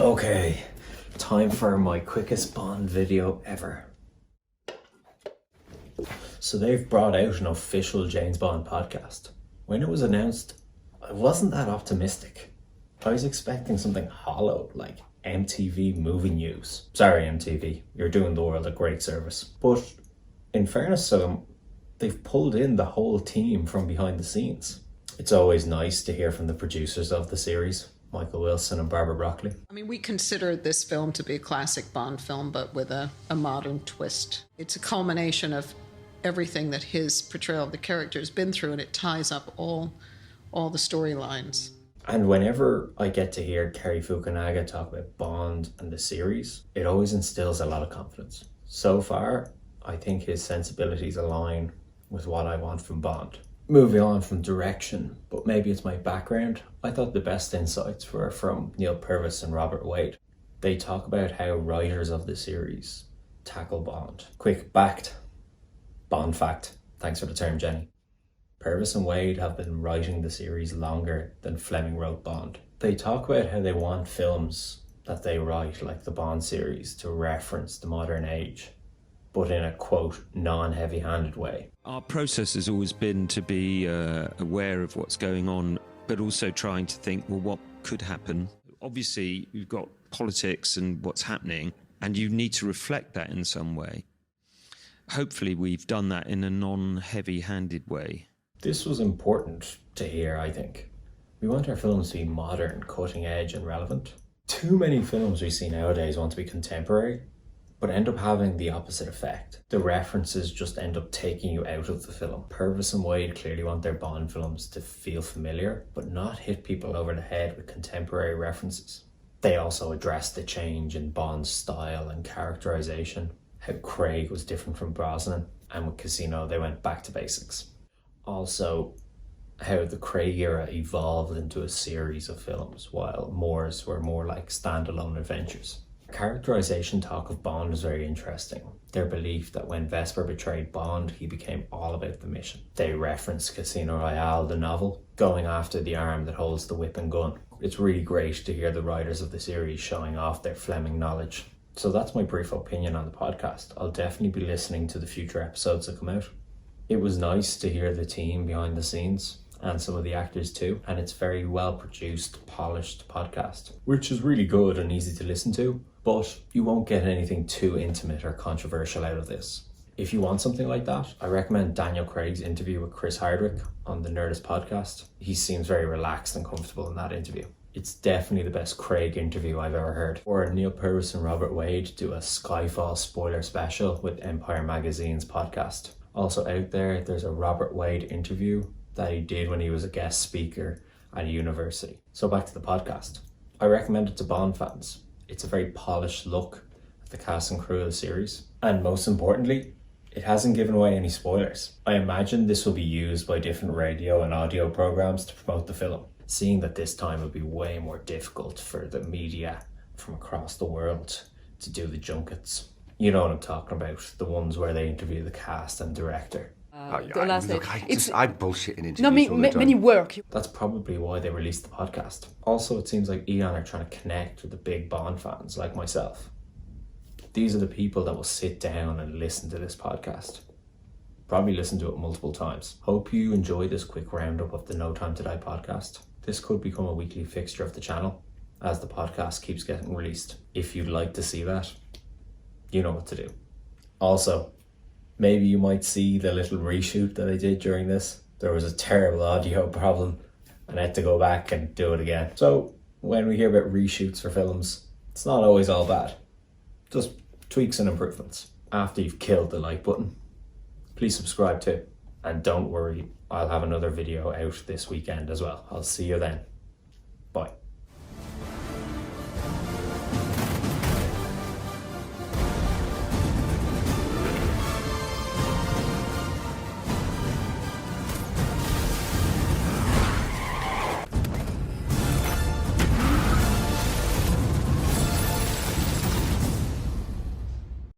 Okay, time for my quickest Bond video ever. So they've brought out an official James Bond podcast. When it was announced, I wasn't that optimistic. I was expecting something hollow, like MTV Movie News. Sorry MTV, you're doing the world a great service. But in fairness to them, they've pulled in the whole team from behind the scenes. It's always nice to hear from the producers of the series, Michael Wilson and Barbara Broccoli. I mean, we consider this film to be a classic Bond film, but with a modern twist. It's a culmination of everything that his portrayal of the character has been through, and it ties up all the storylines. And whenever I get to hear Cary Fukunaga talk about Bond and the series, it always instills a lot of confidence. So far, I think his sensibilities align with what I want from Bond. Moving on from direction, but maybe it's my background, I thought the best insights were from Neil Purvis and Robert Wade. They talk about how writers of the series tackle Bond. Quick backed Bond fact. Thanks for the term, Jenny. Purvis and Wade have been writing the series longer than Fleming wrote Bond. They talk about how they want films that they write, like the Bond series, to reference the modern age, but in a, quote, non-heavy-handed way. Our process has always been to be aware of what's going on, but also trying to think, well, what could happen? Obviously, you've got politics and what's happening, and you need to reflect that in some way. Hopefully, we've done that in a non-heavy-handed way. This was important to hear, I think. We want our films to be modern, cutting edge, and relevant. Too many films we see nowadays want to be contemporary, but end up having the opposite effect. The references just end up taking you out of the film. Purvis and Wade clearly want their Bond films to feel familiar, but not hit people over the head with contemporary references. They also address the change in Bond's style and characterization, how Craig was different from Brosnan, and with Casino they went back to basics. Also, how the Craig era evolved into a series of films, while Moore's were more like standalone adventures. Characterization talk of Bond is very interesting. Their belief that when Vesper betrayed Bond, he became all about the mission. They reference Casino Royale, the novel, going after the arm that holds the whip and gun. It's really great to hear the writers of the series showing off their Fleming knowledge. So that's my brief opinion on the podcast. I'll definitely be listening to the future episodes that come out. It was nice to hear the team behind the scenes, and some of the actors too, and it's very well produced, polished podcast, which is really good and easy to listen to, but you won't get anything too intimate or controversial out of this. If you want something like that, I recommend Daniel Craig's interview with Chris Hardwick on the Nerdist podcast. He seems very relaxed and comfortable in that interview. It's definitely the best Craig interview I've ever heard. Or Neil Purvis and Robert Wade do a Skyfall spoiler special with Empire Magazine's podcast. Also out there, there's a Robert Wade interview that he did when he was a guest speaker at a university. So back to the podcast. I recommend it to Bond fans. It's a very polished look at the cast and crew of the series. And most importantly, it hasn't given away any spoilers. I imagine this will be used by different radio and audio programs to promote the film, seeing that this time would be way more difficult for the media from across the world to do the junkets. You know what I'm talking about, the ones where they interview the cast and director. I'm bullshitting interviews No, all the time. many work. That's probably why they released the podcast. Also, it seems like Eon are trying to connect with the big Bond fans like myself. These are the people that will sit down and listen to this podcast. Probably listen to it multiple times. Hope you enjoy this quick roundup of the No Time to Die podcast. This could become a weekly fixture of the channel as the podcast keeps getting released. If you'd like to see that, you know what to do. Also, maybe you might see the little reshoot that I did during this. There was a terrible audio problem and I had to go back and do it again. So when we hear about reshoots for films, it's not always all bad. Just tweaks and improvements. After you've killed the like button, please subscribe too. And don't worry, I'll have another video out this weekend as well. I'll see you then. Bye.